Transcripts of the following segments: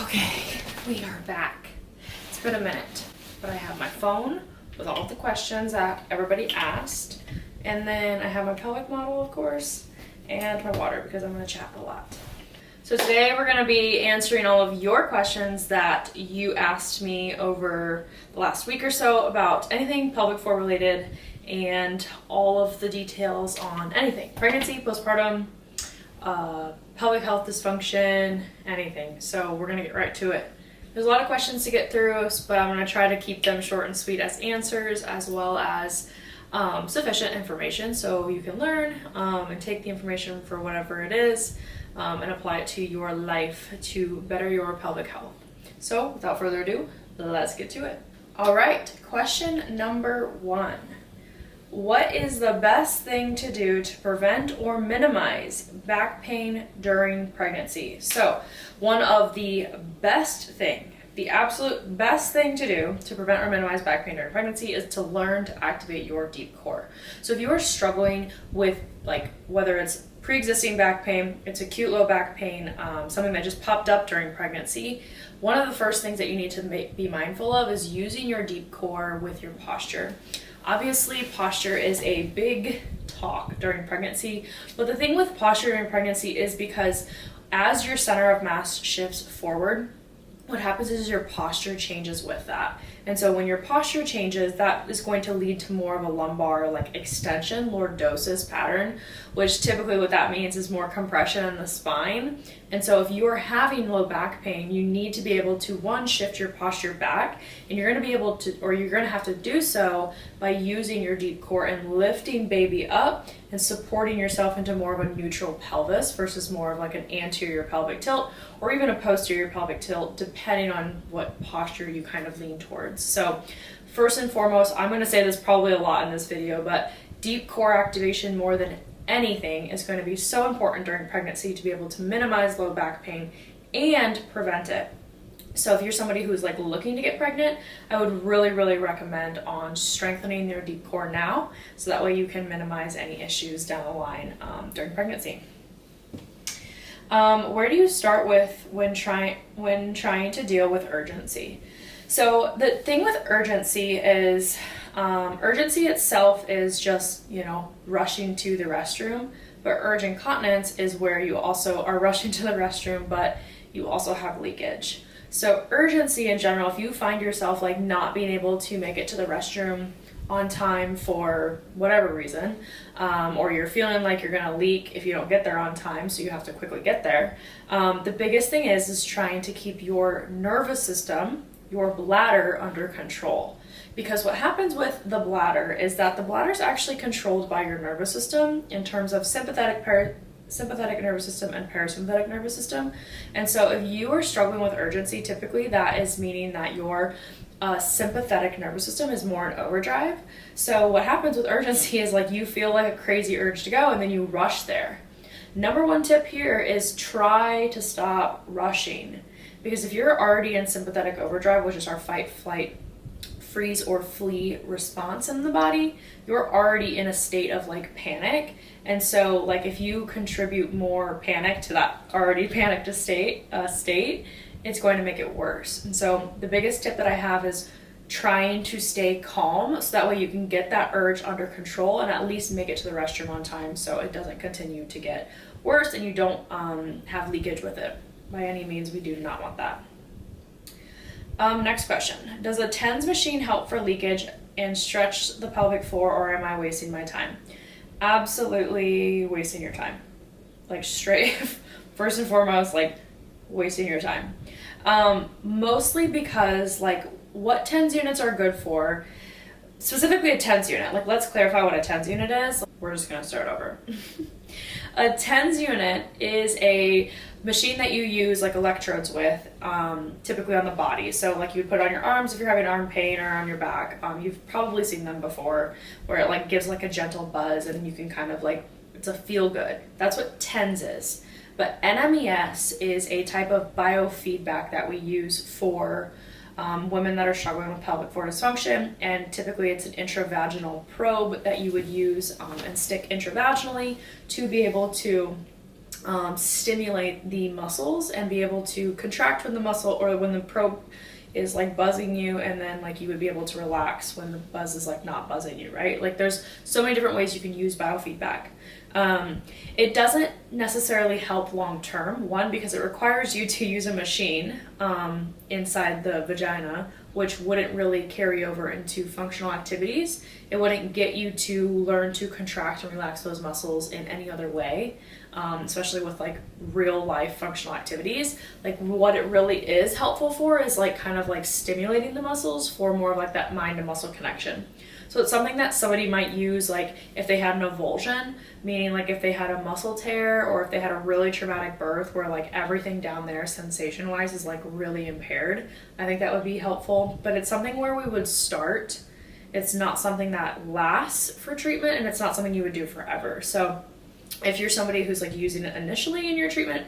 Okay, we are back. It's been a minute, but I have my phone with all of the questions that everybody asked, and then I have my pelvic model, of course, and my water because I'm going to chat a lot. So today we're going to be answering all of your questions that you asked me over the last week or so about anything pelvic floor related and all of the details on anything. Pregnancy, postpartum, pelvic health dysfunction, anything. So we're going to get right to it. There's a lot of questions to get through, but I'm going to try to keep them short and sweet as answers, as well as sufficient information so you can learn and take the information for whatever it is and apply it to your life to better your pelvic health. So without further ado, let's get to it. All right, question number 1. What is the best thing to do to prevent or minimize back pain during pregnancy? So one of the absolute best thing to do to prevent or minimize back pain during pregnancy is to learn to activate your deep core. So if you are struggling with whether it's pre-existing back pain, it's acute low back pain, something that just popped up during pregnancy, one of the first things that you need to be mindful of is using your deep core with your posture. Obviously, posture is a big talk during pregnancy, but the thing with posture during pregnancy is because as your center of mass shifts forward, what happens is your posture changes with that. And so when your posture changes, that is going to lead to more of a lumbar extension, lordosis pattern, which typically what that means is more compression in the spine. And so if you are having low back pain, you need to be able to, one, shift your posture back, and you're going to have to do so by using your deep core and lifting baby up and supporting yourself into more of a neutral pelvis versus more of an anterior pelvic tilt or even a posterior pelvic tilt, depending on what posture you kind of lean towards. So first and foremost, I'm going to say this probably a lot in this video, but deep core activation more than anything is going to be so important during pregnancy to be able to minimize low back pain and prevent it. So if you're somebody who's looking to get pregnant, I would really, really recommend on strengthening your deep core now, so that way you can minimize any issues down the line during pregnancy. Where do you start with when trying to deal with urgency? So the thing with urgency is urgency itself is just, rushing to the restroom, but urgent incontinence is where you also are rushing to the restroom, but you also have leakage. So urgency in general, if you find yourself not being able to make it to the restroom on time for whatever reason, or you're feeling like you're gonna leak if you don't get there on time, so you have to quickly get there, the biggest thing is trying to keep your nervous system, your bladder, under control. Because what happens with the bladder is that the bladder is actually controlled by your nervous system in terms of sympathetic nervous system and parasympathetic nervous system. And so if you are struggling with urgency, typically that is meaning that your sympathetic nervous system is more in overdrive. So what happens with urgency is you feel a crazy urge to go and then you rush there. Number 1 tip here is try to stop rushing. Because if you're already in sympathetic overdrive, which is our fight, flight, freeze, or flee response in the body, you're already in a state of panic. And so if you contribute more panic to that already panicked state, it's going to make it worse. And so the biggest tip that I have is trying to stay calm, so that way you can get that urge under control and at least make it to the restroom on time so it doesn't continue to get worse and you don't have leakage with it. By any means, we do not want that. Next question. Does a TENS machine help for leakage and stretch the pelvic floor, or am I wasting my time? Absolutely wasting your time. Straight, first and foremost, wasting your time. Mostly because what TENS units are good for, specifically a TENS unit, let's clarify what a TENS unit is. We're just going to start over. A TENS unit is a machine that you use electrodes with, typically on the body. So you would put it on your arms if you're having arm pain, or on your back. You've probably seen them before, where it gives a gentle buzz and you can kind of it's a feel good. That's what TENS is. But NMES is a type of biofeedback that we use for women that are struggling with pelvic floor dysfunction, and typically it's an intravaginal probe that you would use and stick intravaginally to be able to stimulate the muscles and be able to contract when the muscle or when the probe is like buzzing you, and then like you would be able to relax when the buzz is like not buzzing you, right? Like there's so many different ways you can use biofeedback. It doesn't necessarily help long term, one, because it requires you to use a machine inside the vagina, which wouldn't really carry over into functional activities. It wouldn't get you to learn to contract and relax those muscles in any other way, especially with like real life functional activities. Like what it really is helpful for is like kind of like stimulating the muscles for more of like that mind to muscle connection. So it's something that somebody might use like if they had an avulsion, meaning like if they had a muscle tear or if they had a really traumatic birth where like everything down there sensation wise is like really impaired. I think that would be helpful, but it's something where we would start. It's not something that lasts for treatment, and it's not something you would do forever. So if you're somebody who's like using it initially in your treatment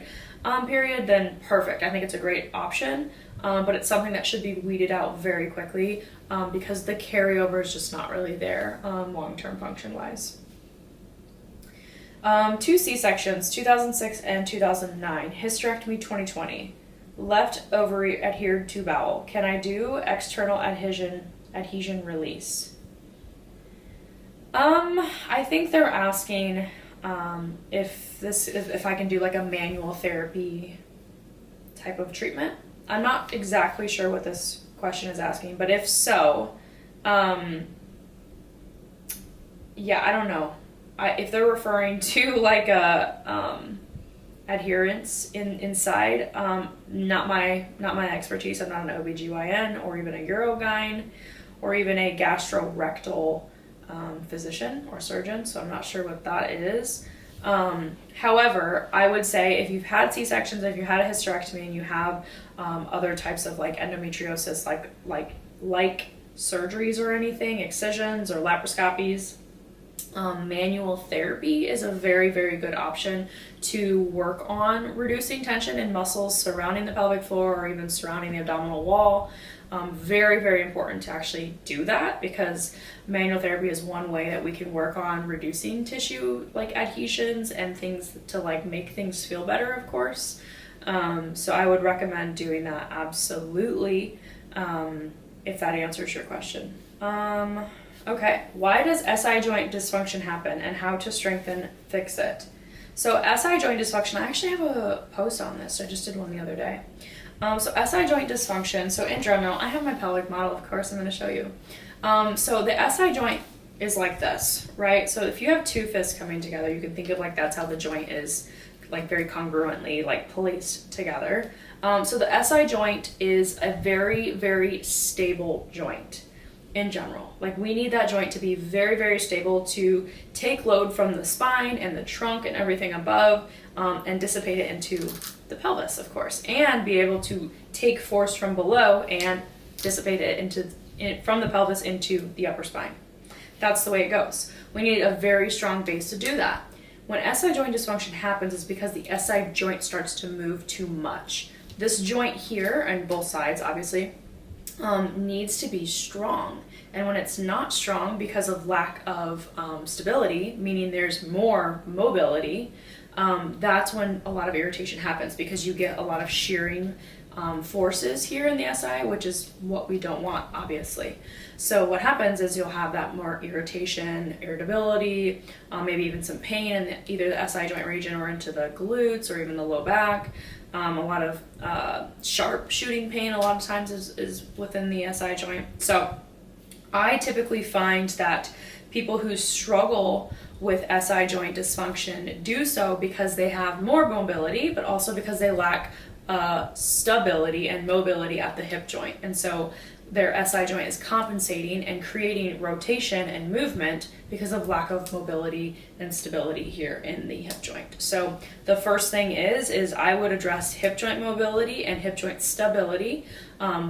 period, then perfect. I think it's a great option, but it's something that should be weeded out very quickly because the carryover is just not really there long-term function-wise. 2 C-sections, 2006 and 2009, hysterectomy 2020, left ovary adhered to bowel. Can I do external adhesion release? I think they're asking if I can do like a manual therapy type of treatment. I'm not exactly sure what this question is asking, but if so, yeah, I don't know. If they're referring to like a adherence inside, not my expertise. I'm not an OBGYN or even a urogyn or even a gastrorectal physician or surgeon, so I'm not sure what that is. However, I would say if you've had C-sections, if you had a hysterectomy and you have other types of like endometriosis, like surgeries or anything, excisions or laparoscopies, manual therapy is a very, very good option to work on reducing tension in muscles surrounding the pelvic floor or even surrounding the abdominal wall. Very, very important to actually do that because manual therapy is one way that we can work on reducing tissue like adhesions and things to like make things feel better, of course. So I would recommend doing that absolutely, if that answers your question. Okay, why does SI joint dysfunction happen and how to fix it? So SI joint dysfunction, I actually have a post on this. I just did one the other day. So SI joint dysfunction, so in general, I have my pelvic model, of course, I'm going to show you. So the SI joint is like this, right? So if you have two fists coming together, you can think of like that's how the joint is like very congruently like placed together. So the SI joint is a very, very stable joint in general. Like we need that joint to be very, very stable to take load from the spine and the trunk and everything above and dissipate it into the pelvis, of course, and be able to take force from below and dissipate it from the pelvis into the upper spine. That's the way it goes. We need a very strong base to do that. When SI joint dysfunction happens, it's because the SI joint starts to move too much. This joint here, on both sides, obviously, needs to be strong. And when it's not strong because of lack of stability, meaning there's more mobility, that's when a lot of irritation happens because you get a lot of shearing forces here in the SI, which is what we don't want, obviously. So what happens is you'll have that more irritation, irritability, maybe even some pain in either the SI joint region or into the glutes or even the low back. A lot of sharp shooting pain a lot of times is within the SI joint. So I typically find that people who struggle with SI joint dysfunction do so because they have more mobility, but also because they lack stability and mobility at the hip joint. And so their SI joint is compensating and creating rotation and movement because of lack of mobility and stability here in the hip joint. So the first thing is I would address hip joint mobility and hip joint stability,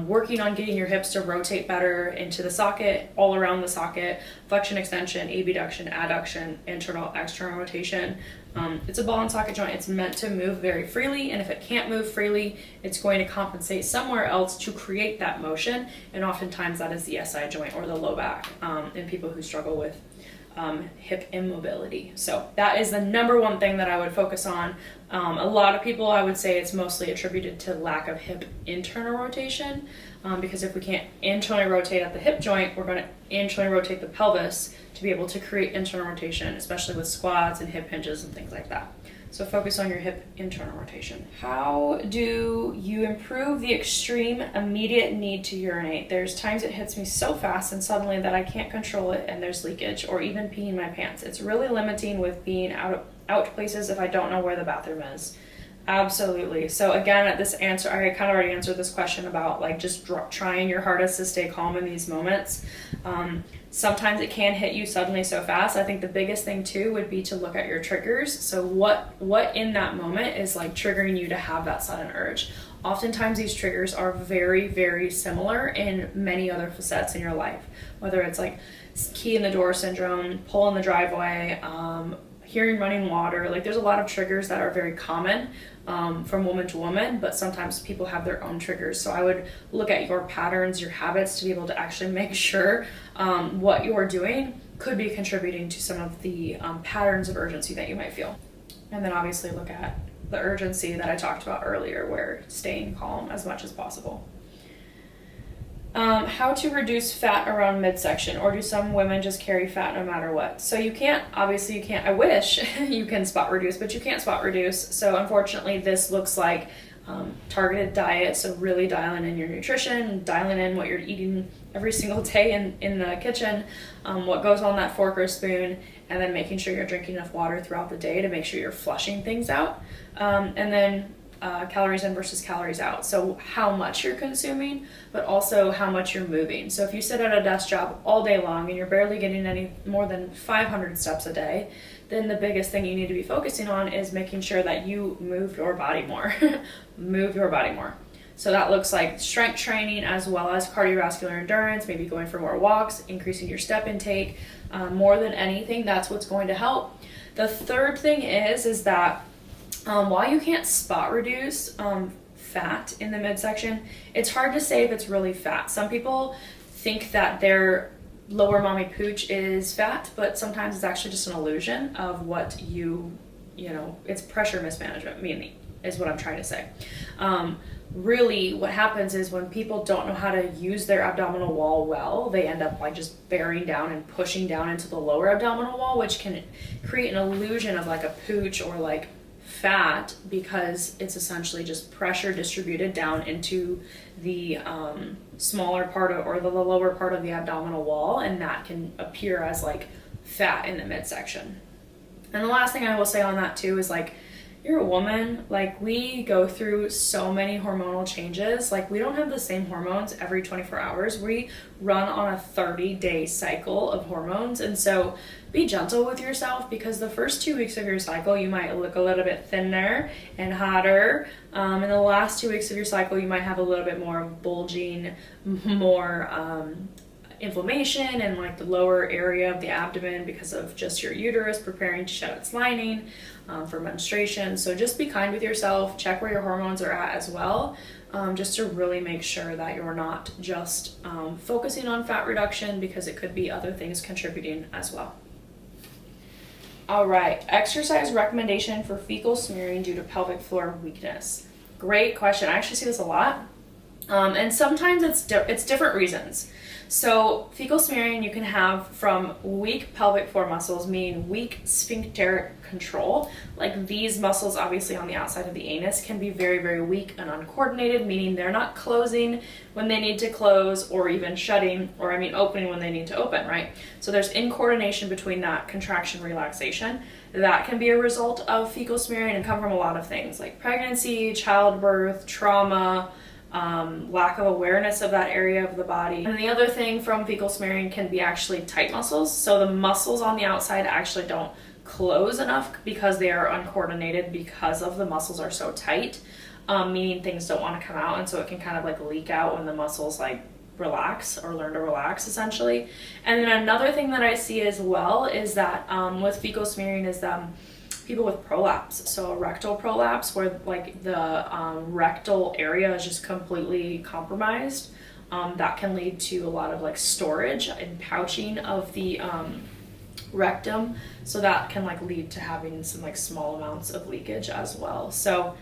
working on getting your hips to rotate better into the socket, all around the socket, flexion, extension, abduction, adduction, internal, external rotation. It's a ball and socket joint. It's meant to move very freely, and if it can't move freely, it's going to compensate somewhere else to create that motion, and oftentimes that is the SI joint or the low back in people who struggle with hip immobility. So that is the number one thing that I would focus on. A lot of people, I would say it's mostly attributed to lack of hip internal rotation, because if we can't internally rotate at the hip joint, we're going to internally rotate the pelvis to be able to create internal rotation, especially with squats and hip hinges and things like that. So focus on your hip internal rotation. How do you improve the extreme immediate need to urinate? There's times it hits me so fast and suddenly that I can't control it and there's leakage or even peeing my pants. It's really limiting with being out places if I don't know where the bathroom is. Absolutely. So again, at this answer, I kind of already answered this question about like just trying your hardest to stay calm in these moments. Sometimes it can hit you suddenly so fast. I think the biggest thing too would be to look at your triggers. So what in that moment is like triggering you to have that sudden urge? Oftentimes these triggers are very, very similar in many other facets in your life, whether it's like key in the door syndrome, pull in the driveway, hearing running water. Like there's a lot of triggers that are very common from woman to woman, but sometimes people have their own triggers. So I would look at your patterns, your habits to be able to actually make sure what you're doing could be contributing to some of the patterns of urgency that you might feel. And then obviously look at the urgency that I talked about earlier, where staying calm as much as possible. How to reduce fat around midsection, or do some women just carry fat no matter what? So you can't, I wish you can spot reduce, but you can't spot reduce. So unfortunately this looks like targeted diet. So really dialing in your nutrition, dialing in what you're eating every single day in the kitchen, what goes on that fork or spoon, and then making sure you're drinking enough water throughout the day to make sure you're flushing things out. And then calories in versus calories out. So how much you're consuming, but also how much you're moving. So if you sit at a desk job all day long and you're barely getting any more than 500 steps a day, then the biggest thing you need to be focusing on is making sure that you move your body more. Move your body more. So that looks like strength training as well as cardiovascular endurance, maybe going for more walks, increasing your step intake. More than anything, that's what's going to help. The third thing is that while you can't spot reduce fat in the midsection, it's hard to say if it's really fat. Some people think that their lower mommy pooch is fat, but sometimes it's actually just an illusion of what it's pressure mismanagement, meaning is what I'm trying to say. Really what happens is when people don't know how to use their abdominal wall well, they end up like just bearing down and pushing down into the lower abdominal wall, which can create an illusion of like a pooch or like fat, because it's essentially just pressure distributed down into the smaller part or the lower part of the abdominal wall, and that can appear as like fat in the midsection. And the last thing I will say on that too is like, you're a woman, like we go through so many hormonal changes. Like we don't have the same hormones every 24 hours. We run on a 30-day cycle of hormones. And so be gentle with yourself, because the first 2 weeks of your cycle, you might look a little bit thinner and hotter. In the last 2 weeks of your cycle, you might have a little bit more bulging, more inflammation in like the lower area of the abdomen because of just your uterus preparing to shed its lining for menstruation. So just be kind with yourself, check where your hormones are at as well, just to really make sure that you're not just focusing on fat reduction, because it could be other things contributing as well. All right, exercise recommendation for fecal smearing due to pelvic floor weakness. Great question. I actually see this a lot. And sometimes it's different reasons. So fecal smearing you can have from weak pelvic floor muscles, meaning weak sphincteric control. Like these muscles obviously on the outside of the anus can be very, very weak and uncoordinated, meaning they're not closing when they need to close, or even shutting, or opening when they need to open, right? So there's incoordination between that contraction relaxation. That can be a result of fecal smearing and come from a lot of things like pregnancy, childbirth, trauma, lack of awareness of that area of the body. And the other thing from fecal smearing can be actually tight muscles. So the muscles on the outside actually don't close enough because they are uncoordinated, because of the muscles are so tight, meaning things don't want to come out, and so it can kind of like leak out when the muscles like relax or learn to relax essentially. And then another thing that I see as well is that with fecal smearing is people with prolapse, so a rectal prolapse where like the rectal area is just completely compromised. That can lead to a lot of like storage and pouching of the rectum, so that can like lead to having some like small amounts of leakage as well. So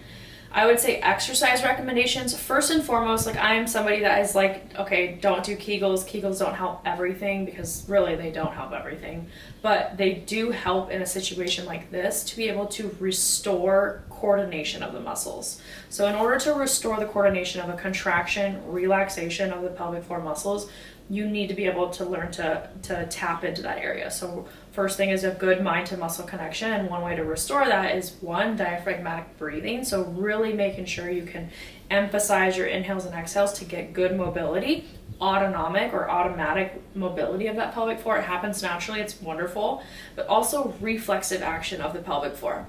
I would say exercise recommendations. First and foremost, like I am somebody that is like, okay, don't do Kegels. Kegels don't help everything, because really they don't help everything. But they do help in a situation like this to be able to restore coordination of the muscles. So in order to restore the coordination of a contraction, relaxation of the pelvic floor muscles, you need to be able to learn to tap into that area. So first thing is a good mind to muscle connection, and one way to restore that is one, diaphragmatic breathing. So really making sure you can emphasize your inhales and exhales to get good mobility, autonomic or automatic mobility of that pelvic floor. It happens naturally, it's wonderful, but also reflexive action of the pelvic floor.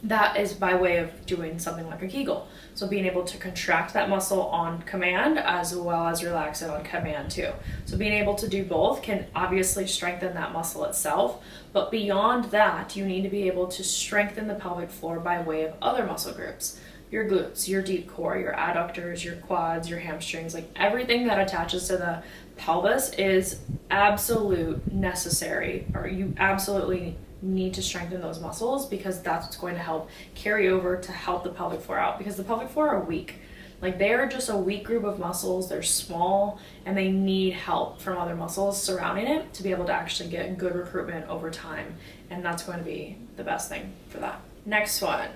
That is by way of doing something like a Kegel. So being able to contract that muscle on command as well as relax it on command too. So being able to do both can obviously strengthen that muscle itself, but beyond that, you need to be able to strengthen the pelvic floor by way of other muscle groups. Your glutes, your deep core, your adductors, your quads, your hamstrings, like everything that attaches to the pelvis is absolute necessary, or you absolutely need to strengthen those muscles, because that's what's going to help carry over to help the pelvic floor out, because the pelvic floor are weak. Like they are just a weak group of muscles. They're small and they need help from other muscles surrounding it to be able to actually get good recruitment over time. And that's going to be the best thing for that. Next one.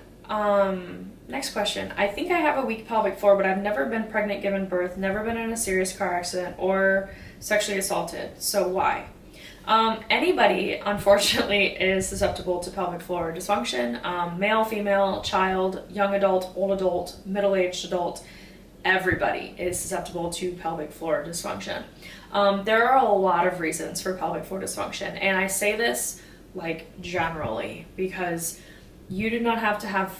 Next question. I think I have a weak pelvic floor, but I've never been pregnant, given birth, never been in a serious car accident or sexually assaulted. So why? Anybody, unfortunately, is susceptible to pelvic floor dysfunction. Male, female, child, young adult, old adult, middle-aged adult, everybody is susceptible to pelvic floor dysfunction. There are a lot of reasons for pelvic floor dysfunction, and I say this like generally because you do not have to have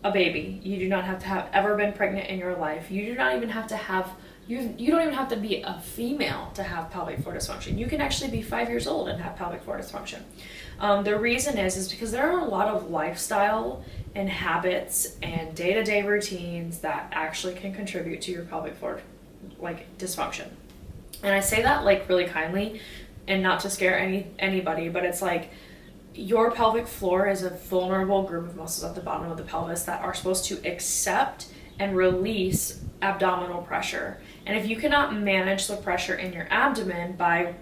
a baby. You do not have to have ever been pregnant in your life. You do not even have to have you don't even have to be a female to have pelvic floor dysfunction. You can actually be 5 years old and have pelvic floor dysfunction. The reason is because there are a lot of lifestyle and habits and day-to-day routines that actually can contribute to your pelvic floor like dysfunction. And I say that like really kindly and not to scare anybody, but it's like your pelvic floor is a vulnerable group of muscles at the bottom of the pelvis that are supposed to accept and release abdominal pressure. And if you cannot manage the pressure in your abdomen by,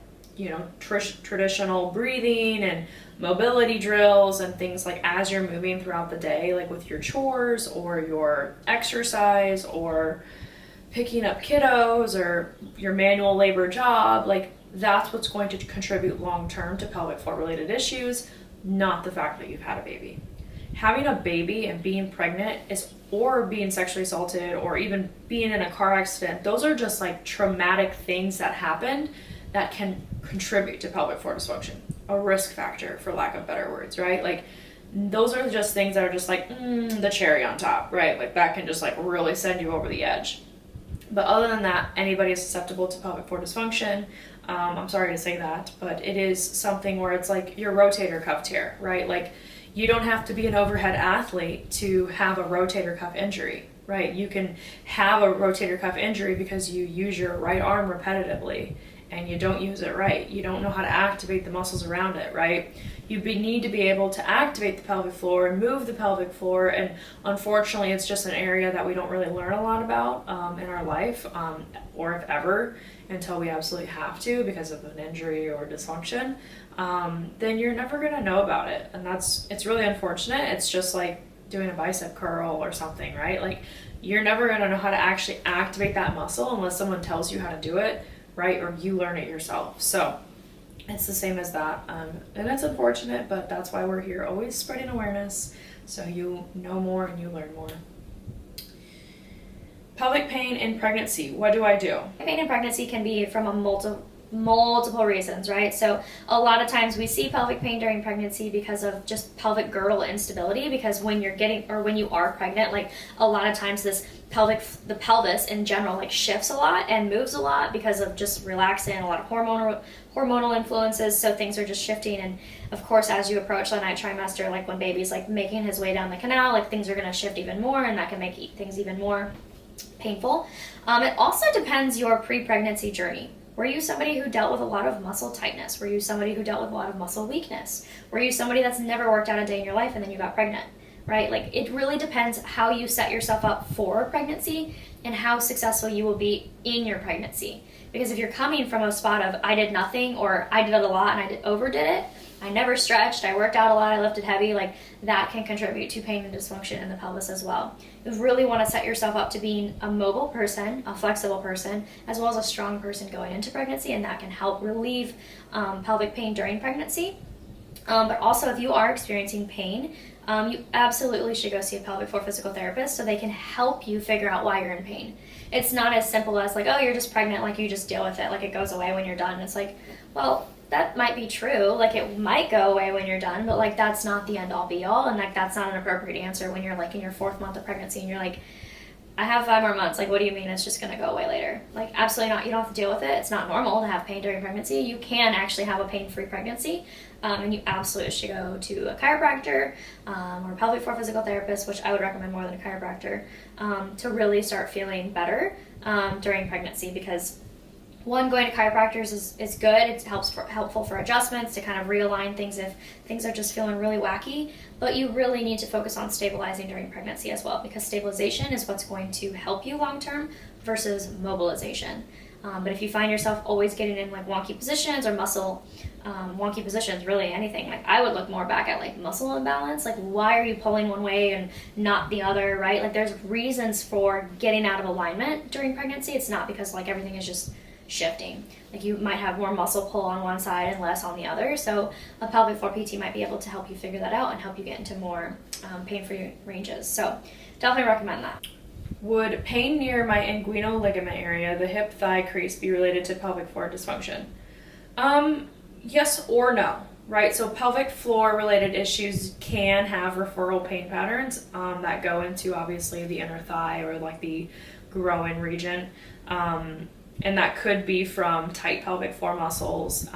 traditional breathing and mobility drills and things like as you're moving throughout the day, like with your chores or your exercise or picking up kiddos or your manual labor job, like that's what's going to contribute long-term to pelvic floor related issues, not the fact that you've had a baby. Having a baby and being pregnant or being sexually assaulted or even being in a car accident, those are just like traumatic things that happened that can contribute to pelvic floor dysfunction. A risk factor, for lack of better words, right? Like those are just things that are just like the cherry on top, right? Like that can just like really send you over the edge. But other than that, anybody is susceptible to pelvic floor dysfunction. I'm sorry to say that, but it is something where it's like your rotator cuff tear, right? Like you don't have to be an overhead athlete to have a rotator cuff injury, right? You can have a rotator cuff injury because you use your right arm repetitively and you don't use it right. You don't know how to activate the muscles around it, right? You need to be able to activate the pelvic floor and move the pelvic floor, and unfortunately it's just an area that we don't really learn a lot about in our life, or if ever, until we absolutely have to because of an injury or dysfunction. Then you're never going to know about it, and it's really unfortunate. It's just like doing a bicep curl or something, right? Like you're never going to know how to actually activate that muscle unless someone tells you how to do it, right? Or you learn it yourself. So it's the same as that, and it's unfortunate, but that's why we're here, always spreading awareness so you know more and you learn more. Pelvic pain in pregnancy, what do I do? Pain in pregnancy can be from a multiple reasons, right? So a lot of times we see pelvic pain during pregnancy because of just pelvic girdle instability, because when you are pregnant, like a lot of times the pelvis in general like shifts a lot and moves a lot because of just relaxing, a lot of hormonal influences, so things are just shifting. And of course, as you approach the 9th trimester, like when baby's like making his way down the canal, like things are going to shift even more, and that can make things even more painful. It also depends your pre-pregnancy journey, Were you somebody who dealt with a lot of muscle tightness? Were you somebody who dealt with a lot of muscle weakness? Were you somebody that's never worked out a day in your life and then you got pregnant, right? Like, it really depends how you set yourself up for pregnancy and how successful you will be in your pregnancy. Because if you're coming from a spot of I did nothing, or I did it a lot and I overdid it, I never stretched, I worked out a lot, I lifted heavy, like, that can contribute to pain and dysfunction in the pelvis as well. You really want to set yourself up to being a mobile person, a flexible person, as well as a strong person going into pregnancy, and that can help relieve pelvic pain during pregnancy. But also, if you are experiencing pain, you absolutely should go see a pelvic floor physical therapist so they can help you figure out why you're in pain. It's not as simple as like, oh, you're just pregnant, like you just deal with it, like it goes away when you're done. It's like, well, that might be true, like it might go away when you're done, but like that's not the end all be all, and like that's not an appropriate answer when you're like in your 4th month of pregnancy and you're like, I have 5 more months, like what do you mean it's just gonna go away later? Like, absolutely not. You don't have to deal with it. It's not normal to have pain during pregnancy. You can actually have a pain-free pregnancy, and you absolutely should go to a chiropractor or a pelvic floor physical therapist, which I would recommend more than a chiropractor, to really start feeling better during pregnancy. Because one, going to chiropractors is good. It helpful for adjustments to kind of realign things if things are just feeling really wacky. But you really need to focus on stabilizing during pregnancy as well, because stabilization is what's going to help you long term versus mobilization. But if you find yourself always getting in like wonky positions or muscle wonky positions, really anything, like I would look more back at like muscle imbalance. Like, why are you pulling one way and not the other, right? Like, there's reasons for getting out of alignment during pregnancy. It's not because like everything is just shifting. Like, you might have more muscle pull on one side and less on the other. So a pelvic floor PT might be able to help you figure that out and help you get into more pain-free ranges. So definitely recommend that. Would pain near my inguinal ligament area, the hip thigh crease, be related to pelvic floor dysfunction? Yes or no, right? So pelvic floor related issues can have referral pain patterns that go into obviously the inner thigh or like the groin region. And that could be from tight pelvic floor muscles.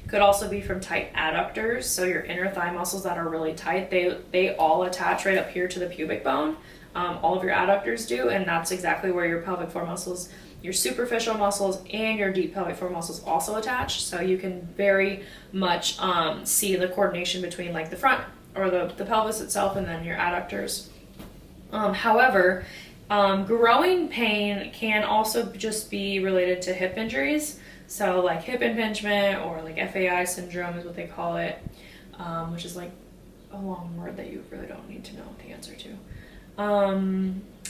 Could also be from tight adductors. So your inner thigh muscles that are really tight, they all attach right up here to the pubic bone. All of your adductors do, and that's exactly where your pelvic floor muscles, your superficial muscles, and your deep pelvic floor muscles also attach. So you can very much see the coordination between like the front or the pelvis itself and then your adductors. However, growing pain can also just be related to hip injuries. So like hip impingement or like FAI syndrome is what they call it, which is like a long word that you really don't need to know the answer to.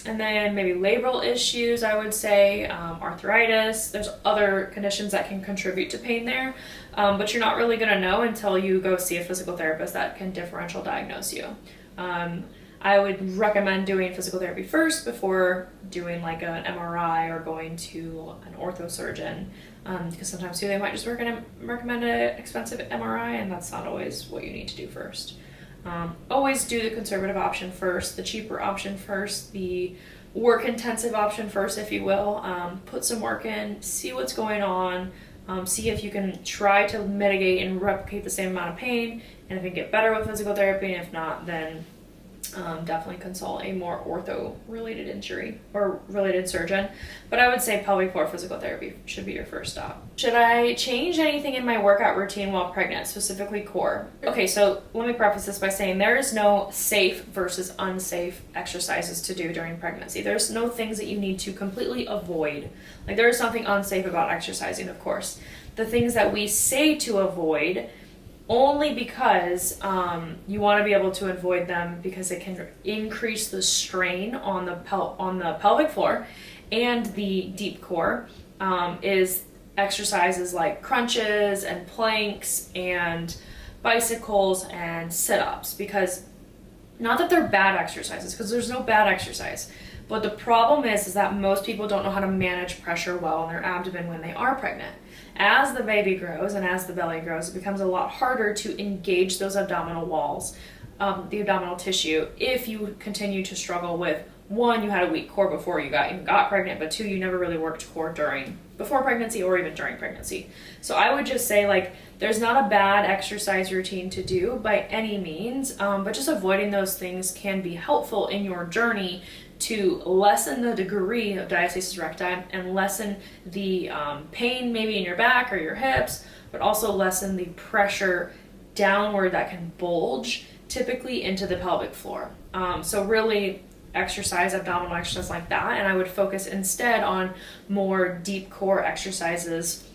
And then maybe labral issues, I would say, arthritis. There's other conditions that can contribute to pain there, but you're not really going to know until you go see a physical therapist that can differential diagnose you. I would recommend doing physical therapy first before doing like an MRI or going to an ortho surgeon, because sometimes too they might just recommend an expensive MRI, and that's not always what you need to do first. Always do the conservative option first, the cheaper option first, the work intensive option first, if you will. Put some work in, see what's going on, see if you can try to mitigate and replicate the same amount of pain, and if you get better with physical therapy, and if not, then definitely consult a more ortho related injury or related surgeon. But I would say pelvic floor physical therapy should be your first stop. Should I change anything in my workout routine while pregnant, specifically core? Okay, so let me preface this by saying there is no safe versus unsafe exercises to do during pregnancy. There's no things that you need to completely avoid. Like, there is something unsafe about exercising, of course. The things that we say to avoid only because you want to be able to avoid them because it can increase the strain on the pelvic floor and the deep core, is exercises like crunches and planks and bicycles and sit-ups. Because not that they're bad exercises, because there's no bad exercise, but the problem is that most people don't know how to manage pressure well in their abdomen when they are pregnant. As the baby grows and as the belly grows, it becomes a lot harder to engage those abdominal walls, the abdominal tissue, if you continue to struggle with, one, you had a weak core before you even got pregnant, but two, you never really worked core before pregnancy or even during pregnancy. So I would just say, like, there's not a bad exercise routine to do by any means, but just avoiding those things can be helpful in your journey to lessen the degree of diastasis recti and lessen the pain maybe in your back or your hips, but also lessen the pressure downward that can bulge typically into the pelvic floor. So really exercise, abdominal exercise like that, and I would focus instead on more deep core exercises,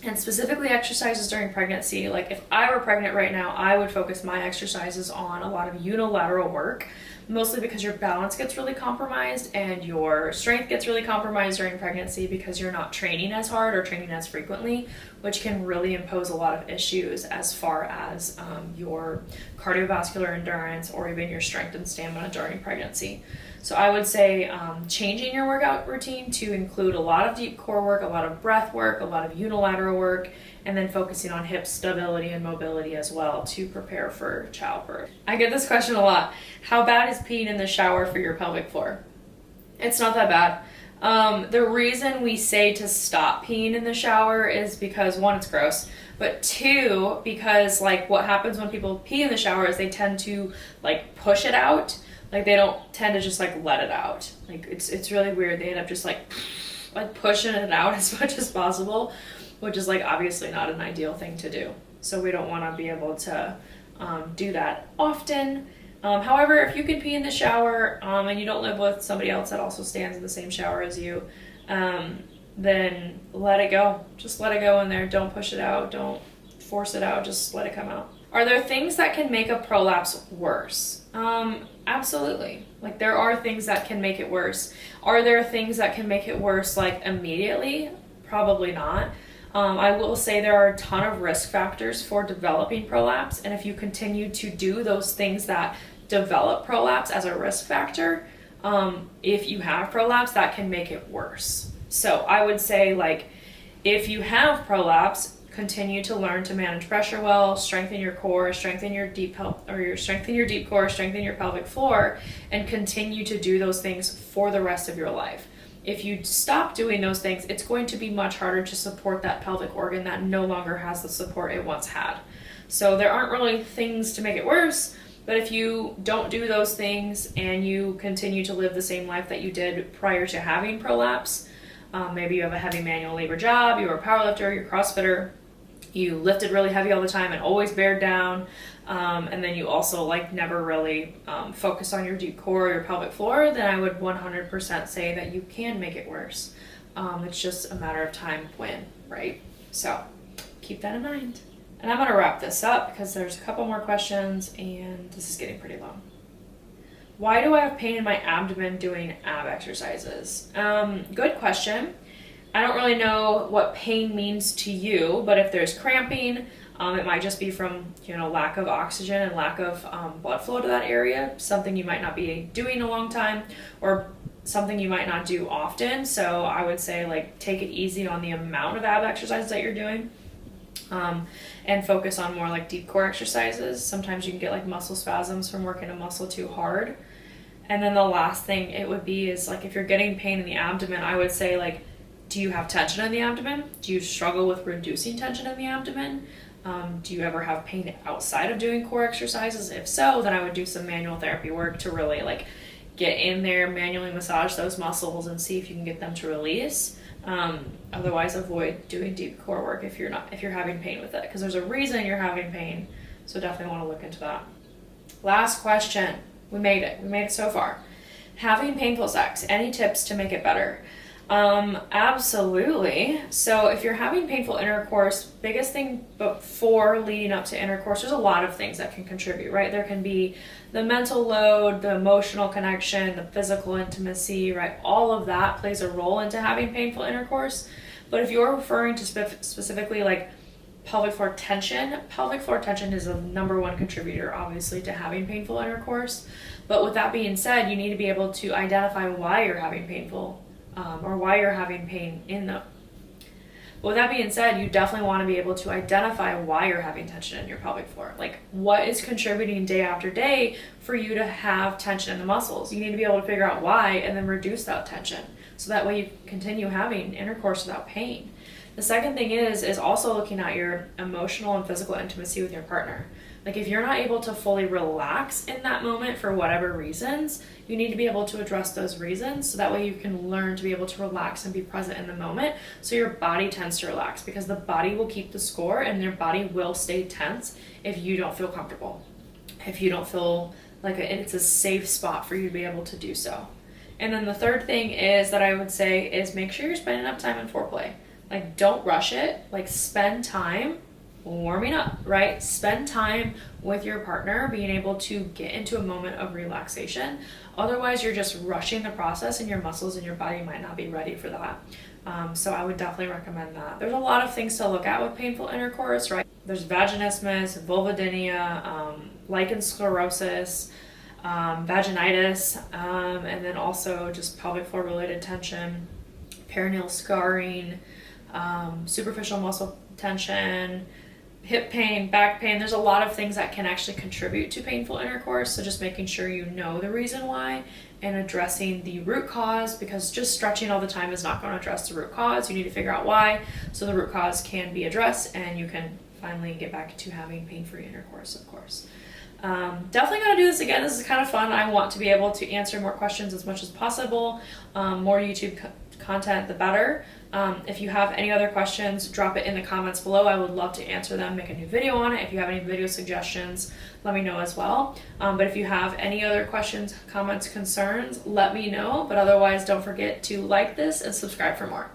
and specifically exercises during pregnancy. Like if I were pregnant right now, I would focus my exercises on a lot of unilateral work, mostly because your balance gets really compromised and your strength gets really compromised during pregnancy because you're not training as hard or training as frequently, which can really impose a lot of issues as far as your cardiovascular endurance or even your strength and stamina during pregnancy. So I would say changing your workout routine to include a lot of deep core work, a lot of breath work, a lot of unilateral work, and then focusing on hip stability and mobility as well to prepare for childbirth. I get this question a lot. How bad is peeing in the shower for your pelvic floor? It's not that bad. The reason we say to stop peeing in the shower is because, one, it's gross, but two, because like what happens when people pee in the shower is they tend to like push it out. Like they don't tend to just like let it out. Like it's really weird. They end up just like pushing it out as much as possible, which is like obviously not an ideal thing to do. So we don't want to be able to do that often. However, if you can pee in the shower and you don't live with somebody else that also stands in the same shower as you, then let it go. Just let it go in there. Don't push it out. Don't force it out. Just let it come out. Are there things that can make a prolapse worse? Absolutely. Like there are things that can make it worse. Are there things that can make it worse like immediately? Probably not. I will say there are a ton of risk factors for developing prolapse, and if you continue to do those things that develop prolapse as a risk factor, if you have prolapse, that can make it worse. So I would say like if you have prolapse, continue to learn to manage pressure well, strengthen your core, strengthen your deep core, strengthen your pelvic floor, and continue to do those things for the rest of your life. If you stop doing those things, it's going to be much harder to support that pelvic organ that no longer has the support it once had. So there aren't really things to make it worse, but if you don't do those things and you continue to live the same life that you did prior to having prolapse, maybe you have a heavy manual labor job, you were a powerlifter, you're a CrossFitter, you lifted really heavy all the time and always bared down, and then you also like never really focused on your deep core or your pelvic floor, then I would 100% say that you can make it worse. It's just a matter of time when, right? So keep that in mind. And I'm going to wrap this up because there's a couple more questions and this is getting pretty long. Why do I have pain in my abdomen doing ab exercises? Good question. I don't really know what pain means to you, but if there's cramping, it might just be from, lack of oxygen and lack of blood flow to that area, something you might not be doing a long time or something you might not do often. So I would say like take it easy on the amount of ab exercises that you're doing, and focus on more like deep core exercises. Sometimes you can get like muscle spasms from working a muscle too hard. And then the last thing it would be is like if you're getting pain in the abdomen, I would say like, do you have tension in the abdomen? Do you struggle with reducing tension in the abdomen? Do you ever have pain outside of doing core exercises? If so, then I would do some manual therapy work to really like get in there, manually massage those muscles and see if you can get them to release. Otherwise, avoid doing deep core work if you're having pain with it, because there's a reason you're having pain. So definitely want to look into that. Last question. We made it so far. Having painful sex, any tips to make it better? Absolutely. So if you're having painful intercourse, biggest thing before leading up to intercourse, there's a lot of things that can contribute, right? There can be the mental load, the emotional connection, the physical intimacy, right? All of that plays a role into having painful intercourse. But if you're referring to specifically like pelvic floor tension is the number one contributor, obviously, to having painful intercourse. But with that being said, you need to be able to identify why you're having painful or why you're having pain in them. With that being said, you definitely want to be able to identify why you're having tension in your pelvic floor. Like, what is contributing day after day for you to have tension in the muscles? You need to be able to figure out why and then reduce that tension, so that way you continue having intercourse without pain. The second thing is also looking at your emotional and physical intimacy with your partner. Like if you're not able to fully relax in that moment for whatever reasons, you need to be able to address those reasons so that way you can learn to be able to relax and be present in the moment so your body tends to relax, because the body will keep the score and your body will stay tense if you don't feel comfortable, if you don't feel like it's a safe spot for you to be able to do so. And then the third thing is that I would say is make sure you're spending enough time in foreplay. Like don't rush it, like spend time warming up, right? Spend time with your partner being able to get into a moment of relaxation. Otherwise, you're just rushing the process and your muscles and your body might not be ready for that. So I would definitely recommend that. There's a lot of things to look at with painful intercourse, right? There's vaginismus, vulvodynia, lichen sclerosis, vaginitis, and then also just pelvic floor related tension, perineal scarring, superficial muscle tension, hip pain, back pain. There's a lot of things that can actually contribute to painful intercourse. So just making sure you know the reason why and addressing the root cause, because just stretching all the time is not going to address the root cause. You need to figure out why so the root cause can be addressed and you can finally get back to having pain-free intercourse, of course. Definitely going to do this again. This is kind of fun. I want to be able to answer more questions as much as possible. More YouTube content, the better. If you have any other questions, drop it in the comments below. I would love to answer them, make a new video on it. If you have any video suggestions, let me know as well. But if you have any other questions, comments, concerns, let me know. But otherwise, don't forget to like this and subscribe for more.